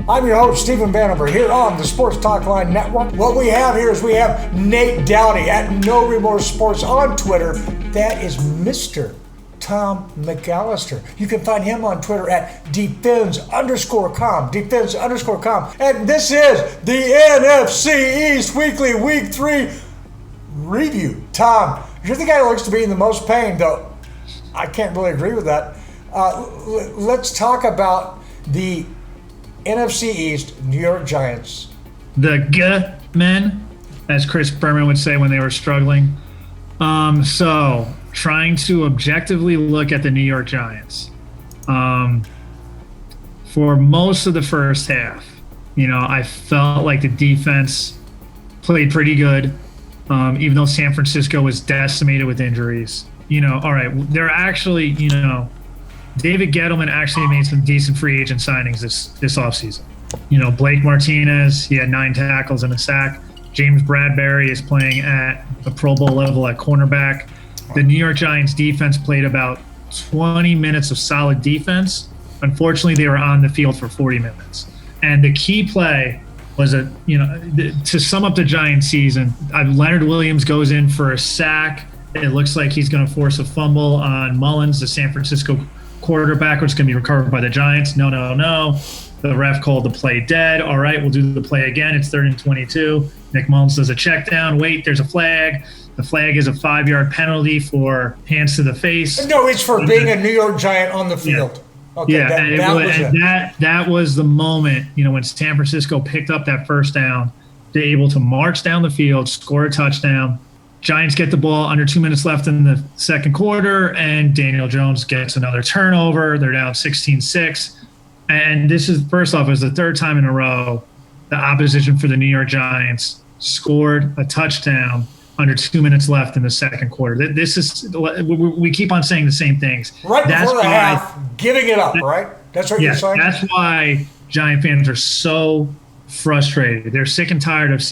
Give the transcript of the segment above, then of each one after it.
I'm your host, Stephen Vanover, here on the Sports Talk Line Network. What we have here is we have Nate Dowdy at No Remorse Sports on Twitter. That is Mr. Tom McAllister. You can find him on Twitter at defense_com. And this is the NFC East Weekly Week 3 review. Tom, you're the guy who looks to be in the most pain, though I can't really agree with that. Let's talk about the NFC East New York Giants. The men, as Chris Berman would say when they were struggling. So trying to objectively look at the New York Giants. For most of the first half, I felt like the defense played pretty good, even though San Francisco was decimated with injuries. All right, they're actually, David Gettleman actually made some decent free agent signings this offseason. Blake Martinez, he had 9 tackles and a sack. James Bradbury is playing at a Pro Bowl level at cornerback. The New York Giants defense played about 20 minutes of solid defense. Unfortunately, they were on the field for 40 minutes. And the key play was to sum up the Giants season, Leonard Williams goes in for a sack. It looks like he's going to force a fumble on Mullins, the San Francisco quarterback, which is going to be recovered by the Giants. No. The ref called the play dead. All right, we'll do the play again. It's 3rd and 22. Nick Mullins does a check down. Wait, there's a flag. The flag is a 5-yard penalty for hands to the face. No, it's for being a New York Giant on the field. Yeah. Okay, that was the moment, when San Francisco picked up that first down. They're able to march down the field, score a touchdown. Giants get the ball under 2 minutes left in the second quarter, and Daniel Jones gets another turnover. They're down 16-6. And this is, first off, it was the 3rd time in a row the opposition for the New York Giants scored a touchdown under 2 minutes left in the second quarter. This is, we keep on saying the same things. Right before the half, giving it up, right? That's what you're saying? That's why Giant fans are so frustrated. They're sick and tired of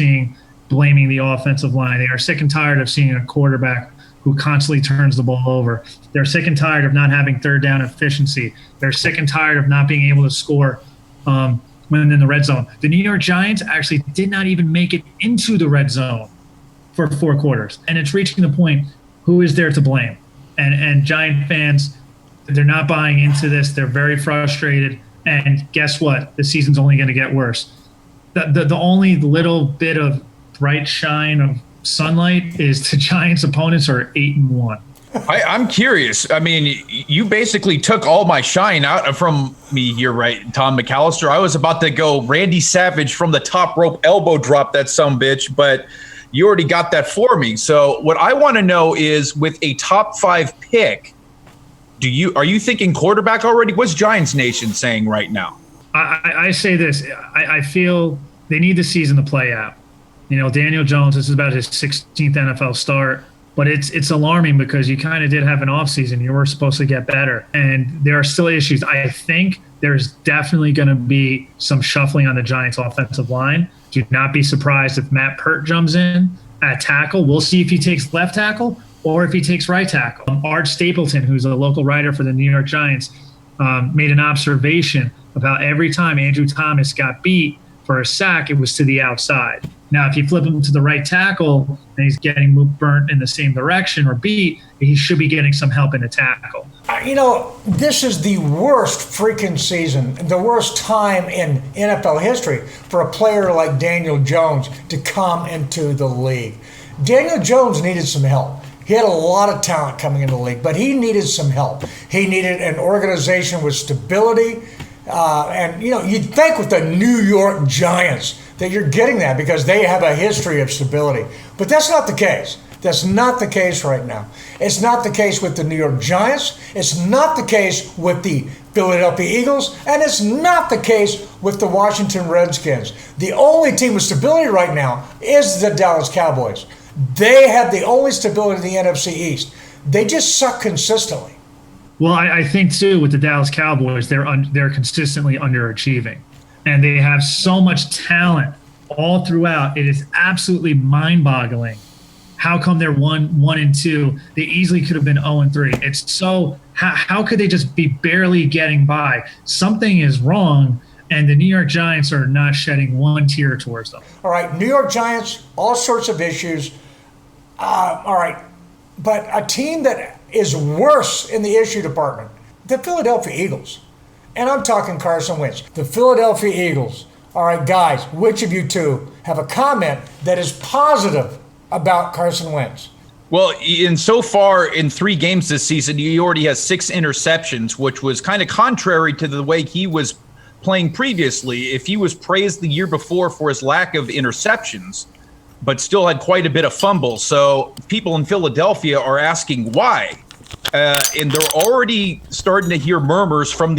blaming the offensive line. They are sick and tired of seeing a quarterback who constantly turns the ball over. They're sick and tired of not having third down efficiency. They're sick and tired of not being able to score when in the red zone. The New York Giants actually did not even make it into the red zone for 4 quarters. And it's reaching the point, who is there to blame? And Giant fans, they're not buying into this. They're very frustrated. And guess what? The season's only going to get worse. The only little bit of bright shine of sunlight is the Giants' opponents are 8-1. I'm curious. I mean, you basically took all my shine out from me here, right, Tom McAllister? I was about to go Randy Savage from the top rope elbow drop that sumbitch, but you already got that for me. So what I want to know is, with a top 5 pick, are you thinking quarterback already? What's Giants Nation saying right now? I say this. I feel they need the season to play out. Daniel Jones, this is about his 16th NFL start. But it's alarming because you kind of did have an offseason. You were supposed to get better. And there are still issues. I think there's definitely going to be some shuffling on the Giants' offensive line. Do not be surprised if Matt Pert jumps in at tackle. We'll see if he takes left tackle or if he takes right tackle. Art Stapleton, who's a local writer for the New York Giants, made an observation about every time Andrew Thomas got beat for a sack, it was to the outside. Now, if you flip him to the right tackle and he's getting burnt in the same direction or beat, he should be getting some help in the tackle. This is the worst freaking season, the worst time in NFL history for a player like Daniel Jones to come into the league. Daniel Jones needed some help. He had a lot of talent coming into the league, but he needed some help. He needed an organization with stability. You'd think with the New York Giants that you're getting that because they have a history of stability. But that's not the case. That's not the case right now. It's not the case with the New York Giants. It's not the case with the Philadelphia Eagles. And it's not the case with the Washington Redskins. The only team with stability right now is the Dallas Cowboys. They have the only stability in the NFC East. They just suck consistently. Well, I think, too, with the Dallas Cowboys, they're consistently underachieving. And they have so much talent all throughout. It is absolutely mind-boggling. How come they're 1-2? They easily could have been 0-3. It's so – how could they just be barely getting by? Something is wrong, and the New York Giants are not shedding one tear towards them. All right, New York Giants, all sorts of issues. All right, but a team that is worse in the issue department, the Philadelphia Eagles. And I'm talking Carson Wentz. The Philadelphia Eagles. All right, guys, which of you two have a comment that is positive about Carson Wentz? Well, so far in 3 games this season, he already has 6 interceptions, which was kind of contrary to the way he was playing previously. If he was praised the year before for his lack of interceptions, but still had quite a bit of fumbles. So people in Philadelphia are asking why. And they're already starting to hear murmurs from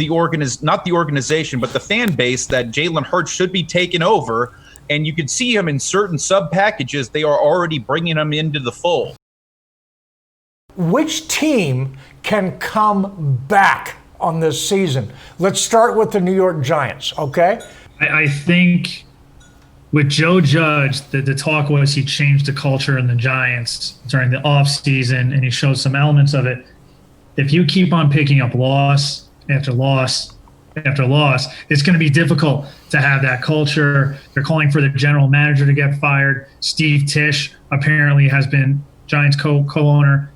not the organization, but the fan base that Jalen Hurts should be taken over. And you can see him in certain sub packages. They are already bringing him into the fold. Which team can come back on this season? Let's start with the New York Giants, okay? I think with Joe Judge, the talk was he changed the culture in the Giants during the offseason, and he showed some elements of it. If you keep on picking up loss after loss after loss, it's going to be difficult to have that culture. They're calling for the general manager to get fired. Steve Tisch apparently has been Giants co-owner.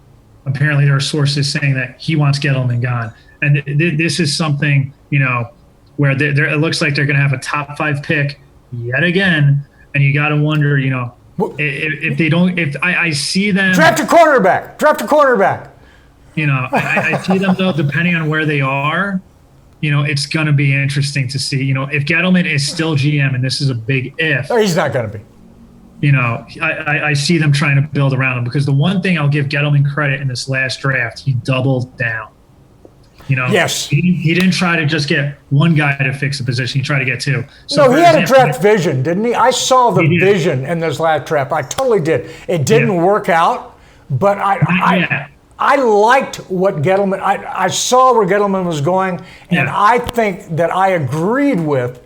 Apparently there are sources saying that he wants Gettleman gone. And this is something, where it looks like they're going to have a top 5 pick yet again. And you got to wonder, if they don't, if I see them. Draft a cornerback. I see them, though, depending on where they are, it's going to be interesting to see, if Gettleman is still GM, and this is a big if. Oh, he's not going to be. I see them trying to build around him, because the one thing I'll give Gettleman credit in this last draft, he doubled down. Yes. He didn't try to just get one guy to fix the position. He tried to get 2. So he had a draft vision, didn't he? I saw the vision in this last draft. I totally did. It didn't work out, but I liked what Gettleman. I saw where Gettleman was going, and I think that I agreed with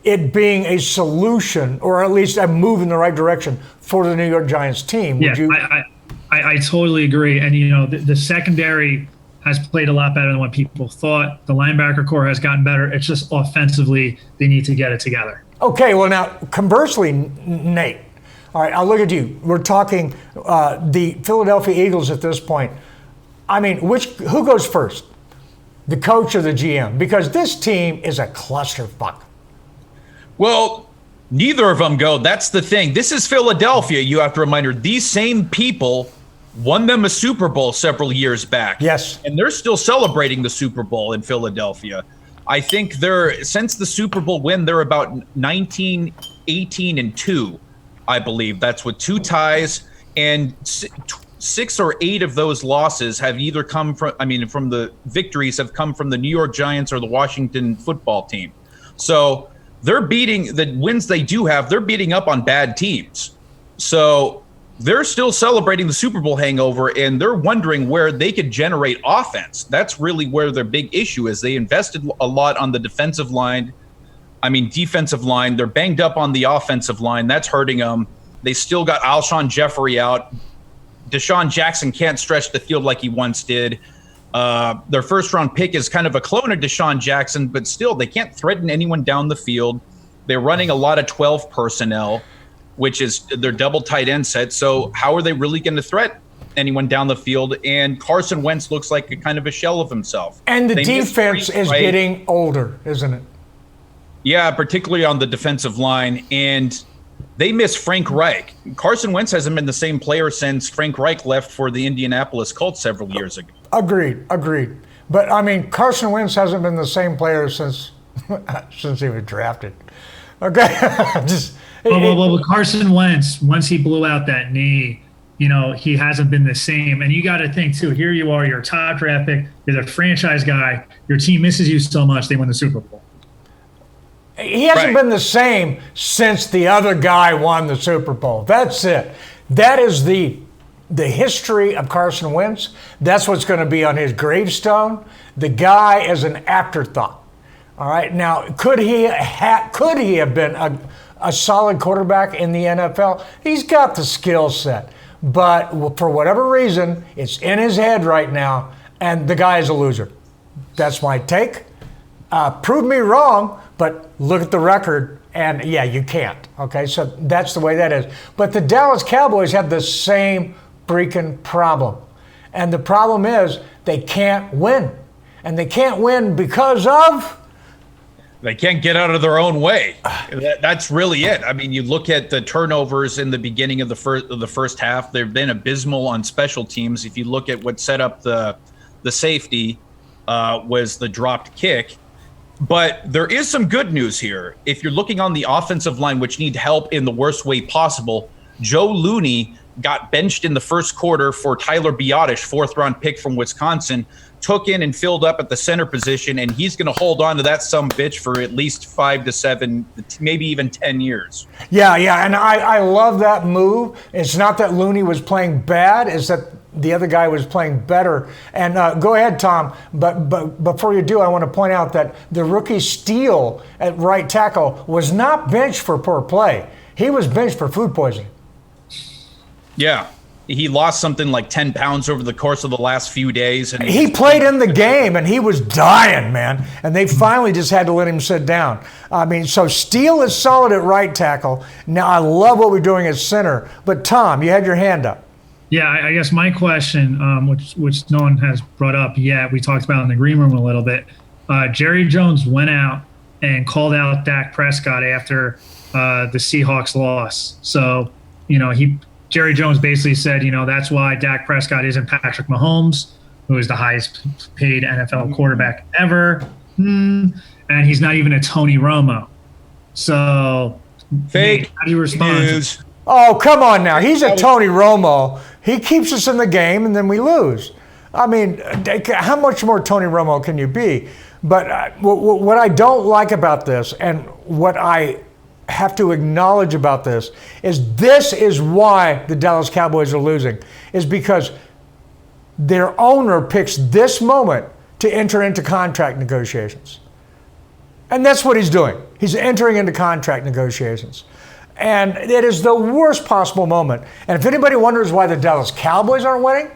it being a solution, or at least a move in the right direction for the New York Giants team. Would you? I totally agree. And, the secondary has played a lot better than what people thought. The linebacker core has gotten better. It's just offensively, they need to get it together. Okay, well, now, conversely, Nate, all right, I'll look at you. We're talking the Philadelphia Eagles at this point. I mean, who goes first? The coach or the GM? Because this team is a clusterfuck. Well, neither of them go. That's the thing. This is Philadelphia. You have to remind her, these same people won them a Super Bowl several years back. Yes. And they're still celebrating the Super Bowl in Philadelphia. I think since the Super Bowl win, they're about 19, 18, and 2, I believe. That's with 2 ties. And 6 or 8 of those losses have either come from the victories have come from the New York Giants or the Washington football team. So they're beating the wins they do have. They're beating up on bad teams. So they're still celebrating the Super Bowl hangover, and they're wondering where they could generate offense. That's really where their big issue is. They invested a lot on the defensive line. They're banged up on the offensive line. That's hurting them. They still got Alshon Jeffrey out. Deshaun Jackson can't stretch the field like he once did. Their first-round pick is kind of a clone of Deshaun Jackson, but still, they can't threaten anyone down the field. They're running a lot of 12 personnel, which is their double tight end set. So how are they really going to threat anyone down the field? And Carson Wentz looks like a kind of a shell of himself. And the defense is getting older, isn't it? Yeah, particularly on the defensive line. And they miss Frank Reich. Carson Wentz hasn't been the same player since Frank Reich left for the Indianapolis Colts several years ago. Agreed. But, Carson Wentz hasn't been the same player since he was drafted. Okay? Well, Carson Wentz, once he blew out that knee, he hasn't been the same. And you got to think, too, here you are, you're a top draft pick, you're the franchise guy, your team misses you so much, they win the Super Bowl. He hasn't been the same since the other guy won the Super Bowl. That's it. That is the history of Carson Wentz. That's what's going to be on his gravestone. The guy is an afterthought. All right. Now, could he have been a solid quarterback in the NFL? He's got the skill set, but for whatever reason, it's in his head right now, and the guy is a loser. That's my take. Prove me wrong, But look at the record, and yeah, you can't. Okay, so that's the way that is. But the Dallas Cowboys have the same freaking problem. And the problem is they can't win. And they can't win because of... They can't get out of their own way. That's really it. I mean, you look at the turnovers in the beginning of the first half. They've been abysmal on special teams. If you look at what set up the safety was the dropped kick. But there is some good news here. If you're looking on the offensive line, which need help in the worst way possible, Joe Looney got benched in the first quarter for Tyler Biotish, fourth-round pick from Wisconsin, took in and filled up at the center position, and he's going to hold on to that sumbitch for at least 5 to 7, maybe even 10 years. Yeah, and I love that move. It's not that Looney was playing bad, it's that the other guy was playing better. And go ahead, Tom, but before you do, I want to point out that the rookie Steele at right tackle was not benched for poor play. He was benched for food poisoning. Yeah. He lost something like 10 pounds over the course of the last few days. And he played in the game, and he was dying, man. And they finally just had to let him sit down. I mean, so Steele is solid at right tackle. Now, I love what we're doing at center. But, Tom, you had your hand up. Yeah, I guess my question, which no one has brought up yet, we talked about in the green room a little bit. Jerry Jones went out and called out Dak Prescott after the Seahawks loss. So, Jerry Jones basically said, that's why Dak Prescott isn't Patrick Mahomes, who is the highest paid NFL quarterback ever. And he's not even a Tony Romo. So, fake how do you respond? News. Oh, come on now. He's a Tony Romo. He keeps us in the game, and then we lose. I mean, how much more Tony Romo can you be? But what I don't like about this, and what I have to acknowledge about this is why the Dallas Cowboys are losing, is because their owner picks this moment to enter into contract negotiations. And that's what he's doing. He's entering into contract negotiations. And it is the worst possible moment. And if anybody wonders why the Dallas Cowboys aren't winning,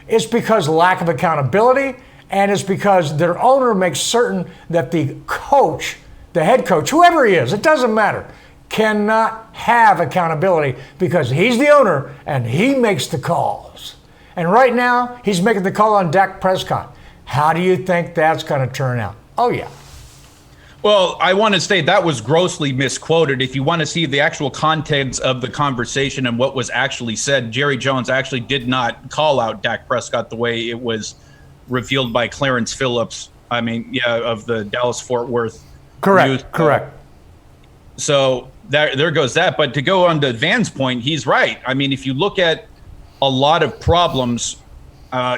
it's because lack of accountability, and it's because their owner makes certain that the coach, the head coach, whoever he is, it doesn't matter, cannot have accountability because he's the owner and he makes the calls. And right now, he's making the call on Dak Prescott. How do you think that's going to turn out? Oh, yeah. Well, I want to say that was grossly misquoted. If you want to see the actual contents of the conversation and what was actually said, Jerry Jones actually did not call out Dak Prescott the way it was revealed by Clarence Phillips. I mean, of the Dallas-Fort Worth news. Correct. So there goes that. But to go on to Van's point, he's right. I mean, if you look at a lot of problems,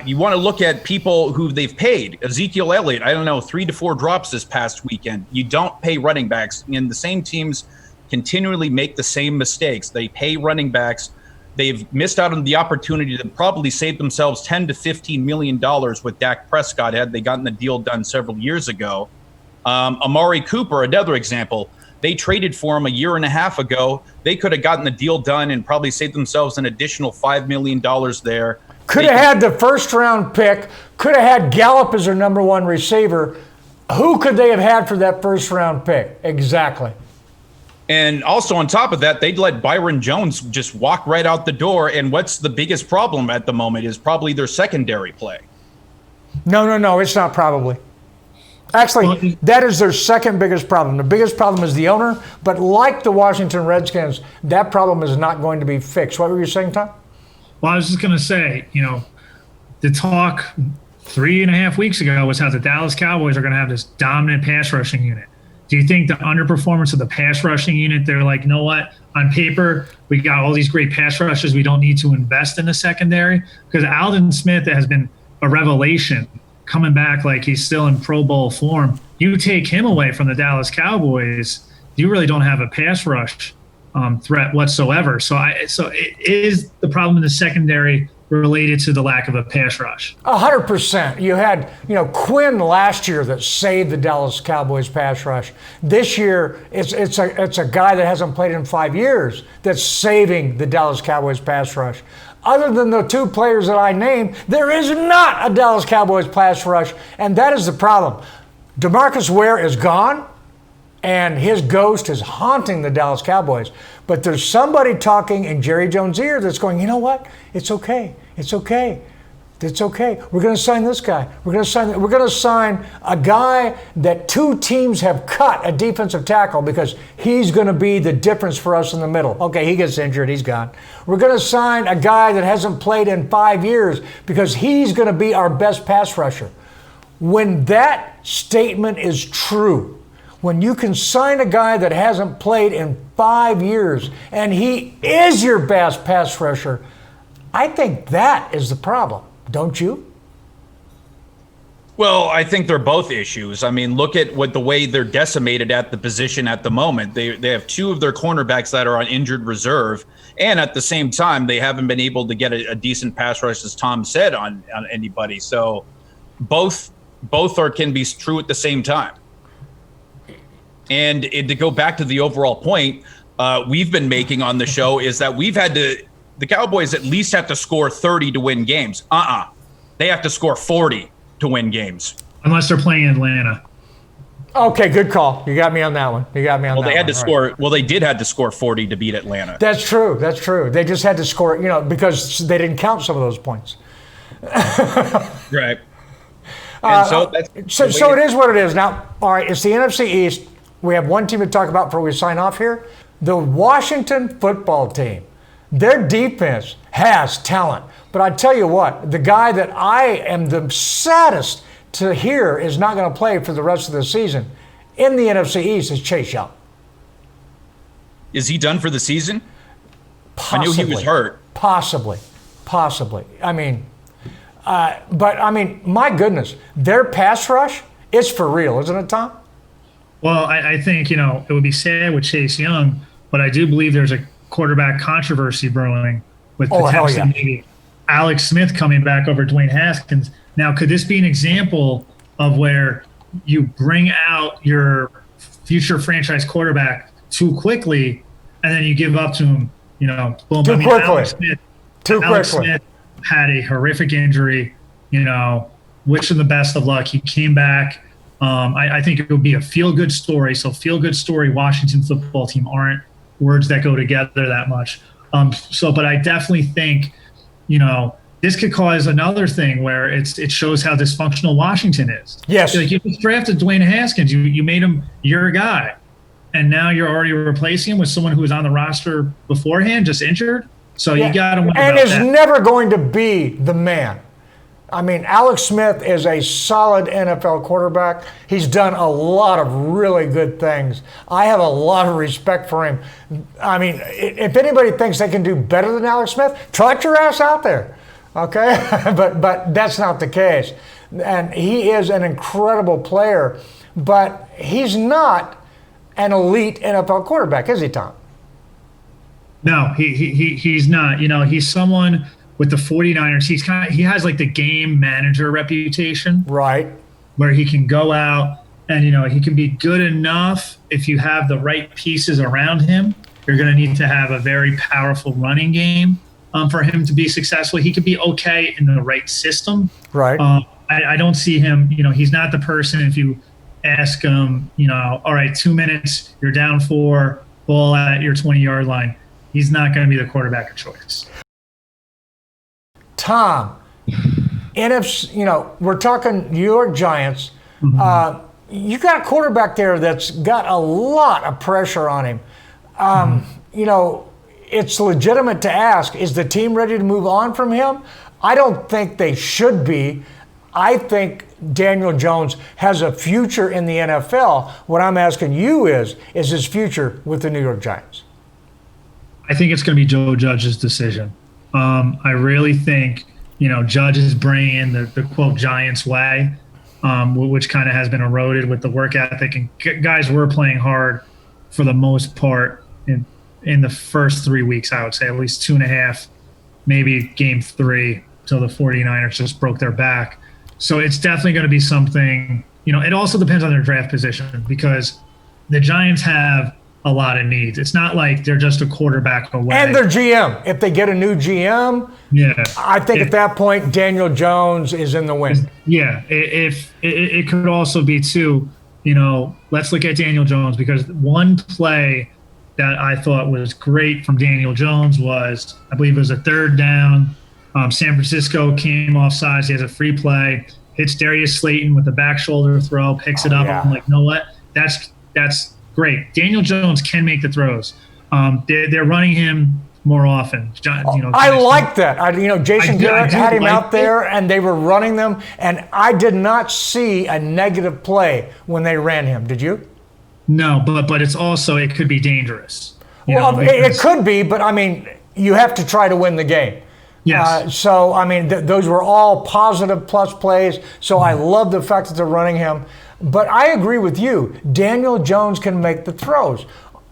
you want to look at people who they've paid. Ezekiel Elliott, 3 to 4 drops this past weekend. You don't pay running backs, and the same teams continually make the same mistakes. They pay running backs. They've missed out on the opportunity to probably save themselves $10 to $15 million with Dak Prescott had they gotten the deal done several years ago. Amari Cooper, another example. They traded for him a year and a half ago. They could have gotten the deal done and probably saved themselves an additional $5 million there. Could have had the first-round pick. Could have had Gallup as their number one receiver. Who could they have had for that first-round pick? Exactly. And also on top of that, they'd let Byron Jones just walk right out the door. And what's the biggest problem at the moment is probably their secondary play. No, it's not probably. Actually, that is their second biggest problem. The biggest problem is the owner. But like the Washington Redskins, that problem is not going to be fixed. What were you saying, Tom? Well, I was just going to say, the talk 3.5 weeks ago was how the Dallas Cowboys are going to have this dominant pass rushing unit. Do you think the underperformance of the pass rushing unit, they're like, you know what, on paper, we got all these great pass rushes. We don't need to invest in the secondary? Because Aldon Smith has been a revelation coming back like he's still in Pro Bowl form. You take him away from the Dallas Cowboys, you really don't have a pass rush threat whatsoever. So it is the problem in the secondary related to the lack of a pass rush. 100%. You had, Quinn last year that saved the Dallas Cowboys pass rush. This year, it's a guy that hasn't played in 5 years that's saving the Dallas Cowboys pass rush. Other than the 2 players that I named, there is not a Dallas Cowboys pass rush, and that is the problem. DeMarcus Ware is gone. and his ghost is haunting the Dallas Cowboys. But there's somebody talking in Jerry Jones' ear that's going, you know what? It's okay. It's okay. It's okay. We're going to sign this guy. We're going to sign a guy that two teams have cut, a defensive tackle, because he's going to be the difference for us in the middle. Okay, he gets injured. He's gone. We're going to sign a guy that hasn't played in 5 years because he's going to be our best pass rusher. When that statement is true, when you can sign a guy that hasn't played in 5 years and he is your best pass rusher, I think that is the problem. Don't you? Well, I think they're both issues. I mean, look at the way they're decimated at the position at the moment. They have two of their cornerbacks that are on injured reserve, and at the same time, they haven't been able to get a decent pass rush, as Tom said, on anybody. So both can be true at the same time. And to go back to the overall point we've been making on the show is that the Cowboys at least have to score 30 to win games. They have to score 40 to win games. Unless they're playing Atlanta. Okay, good call. You got me on that one. They had to score. Right. Well, they did have to score 40 to beat Atlanta. That's true. They just had to score, because they didn't count some of those points. Right. And so it is what it is. Now, all right, it's the NFC East. We have one team to talk about before we sign off here. The Washington football team. Their defense has talent. But I tell you what, the guy that I am the saddest to hear is not going to play for the rest of the season in the NFC East is Chase Young. Is he done for the season? Possibly. I knew he was hurt. Possibly. I mean, my goodness, their pass rush is for real, isn't it, Tom? Well, I think, it would be sad with Chase Young, but I do believe there's a quarterback controversy brewing with potentially maybe Alex Smith coming back over Dwayne Haskins. Now, could this be an example of where you bring out your future franchise quarterback too quickly and then you give up to him, boom. Too quickly. Alex Smith had a horrific injury, wish him the best of luck. He came back. I think it would be a feel-good story. So feel-good story, Washington football team aren't words that go together that much. But I definitely think, this could cause another thing where it shows how dysfunctional Washington is. Yes. Like you just drafted Dwayne Haskins. You made him your guy. And now you're already replacing him with someone who was on the roster beforehand, just injured. So you got to wonder and about is that. never going to be the man. I mean, Alex Smith is a solid NFL quarterback. He's done a lot of really good things. I have a lot of respect for him. I mean, if anybody thinks they can do better than Alex Smith, trot your ass out there, okay? but that's not the case. And he is an incredible player, but he's not an elite NFL quarterback, is he, Tom? No, he's not. He's someone with the 49ers. He has like the game manager reputation. Right. Where he can go out and, he can be good enough if you have the right pieces around him. You're going to need to have a very powerful running game for him to be successful. He could be okay in the right system. Right. I don't see him, he's not the person if you ask him, all right, 2 minutes, you're down 4, ball at your 20-yard line. He's not going to be the quarterback of choice. Tom, NFC, we're talking New York Giants. Mm-hmm. You got a quarterback there that's got a lot of pressure on him. It's legitimate to ask, is the team ready to move on from him? I don't think they should be. I think Daniel Jones has a future in the NFL. What I'm asking you is his future with the New York Giants? I think it's going to be Joe Judge's decision. I really think, Judge is bringing in the quote Giants way, which kind of has been eroded with the work ethic. And guys were playing hard for the most part in the first 3 weeks, I would say, at least 2.5, maybe game 3 till the 49ers just broke their back. So it's definitely going to be something, it also depends on their draft position because the Giants have a lot of needs. It's not like they're just a quarterback away. And their GM. If they get a new GM, I think at that point, Daniel Jones is in the win. Yeah. If it could also be, too, let's look at Daniel Jones, because one play that I thought was great from Daniel Jones was, I believe it was a third down. San Francisco came off sides. He has a free play, hits Darius Slayton with a back shoulder throw, picks it up. Yeah. I'm like, you know what? That's great. Daniel Jones can make the throws. They're running him more often. I like that. Jason Garrett had him out there, and they were running them, and I did not see a negative play when they ran him. Did you? No, but it's also, it could be dangerous. It could be, but you have to try to win the game. Yes. Those were all positive plus plays. So I love the fact that they're running him. But I agree with you. Daniel Jones can make the throws.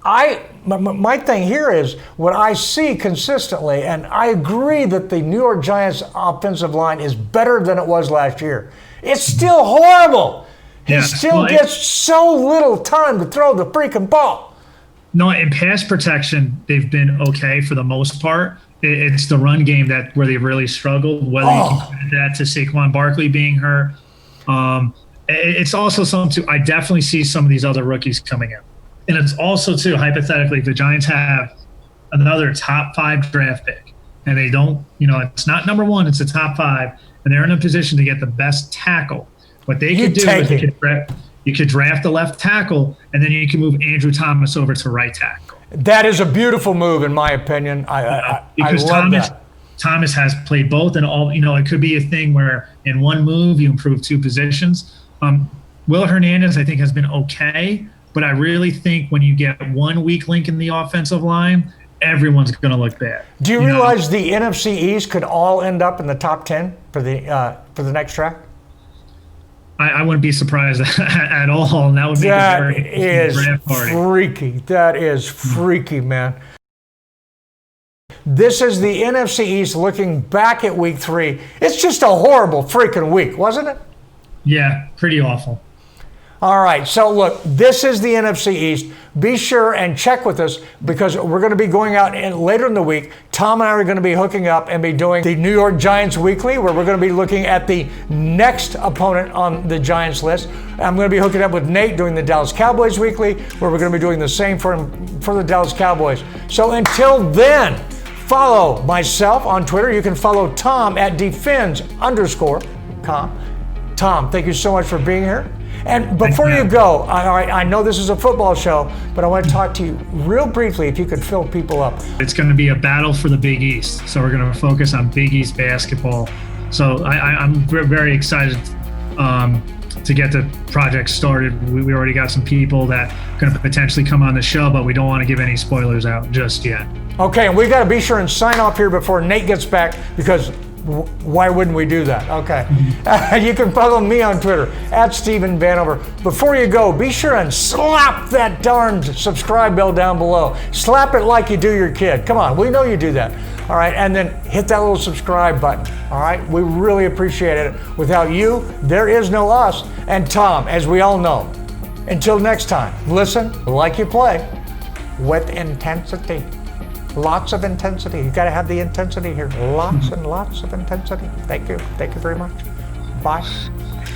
My thing here is what I see consistently, and I agree that the New York Giants offensive line is better than it was last year. It's still horrible. He still gets so little time to throw the freaking ball. No, in pass protection, they've been okay for the most part. It's the run game where they really struggled, whether you can credit that to Saquon Barkley being hurt. It's also something, I definitely see some of these other rookies coming in. And it's also, too, hypothetically, if the Giants have another top 5 draft pick, and they don't, it's not number 1, it's a top 5, and they're in a position to get the best tackle, what they could do is you could draft the left tackle, and then you can move Andrew Thomas over to right tackle. That is a beautiful move, in my opinion. I love that. Thomas has played both, and it could be a thing where in one move you improve 2 positions. Will Hernandez, I think, has been okay, but I really think when you get one weak link in the offensive line, everyone's going to look bad. Do you realize the NFC East could all end up in the top 10 for the next track? I wouldn't be surprised at all, and that would make a very interesting draft party. Freaky. That is freaky, man. This is the NFC East looking back at week 3. It's just a horrible freaking week, wasn't it? Yeah, pretty awful. All right, so look, this is the NFC East. Be sure and check with us because we're going to be going out later in the week. Tom and I are going to be hooking up and be doing the New York Giants Weekly, where we're going to be looking at the next opponent on the Giants list. I'm going to be hooking up with Nate doing the Dallas Cowboys Weekly, where we're going to be doing the same for the Dallas Cowboys. So until then, follow myself on Twitter. You can follow Tom at defends_com. Tom, thank you so much for being here. And before you go, I know this is a football show, but I want to talk to you real briefly if you could fill people up. It's going to be a battle for the Big East, so we're going to focus on Big East basketball. So I'm very excited to get the project started. We already got some people that are going to potentially come on the show, but we don't want to give any spoilers out just yet. Okay, and we got to be sure and sign off here before Nate gets back, because why wouldn't we do that? Okay. You can follow me on Twitter at Stephen Vanover. Before you go, be sure and slap that darn subscribe bell down below. Slap it like you do your kid. Come on, we know you do that. All right, and then hit that little subscribe button. All right, we really appreciate it. Without you, there is no us. And Tom, as we all know, until next time, listen like you play with intensity. Lots of intensity. You got to have the intensity here. Lots and lots of intensity. Thank you. Thank you very much. Bye.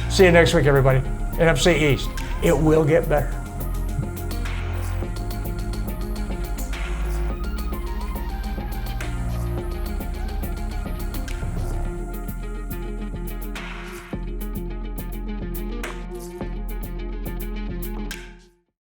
See you next week, everybody. NFC East. It will get better.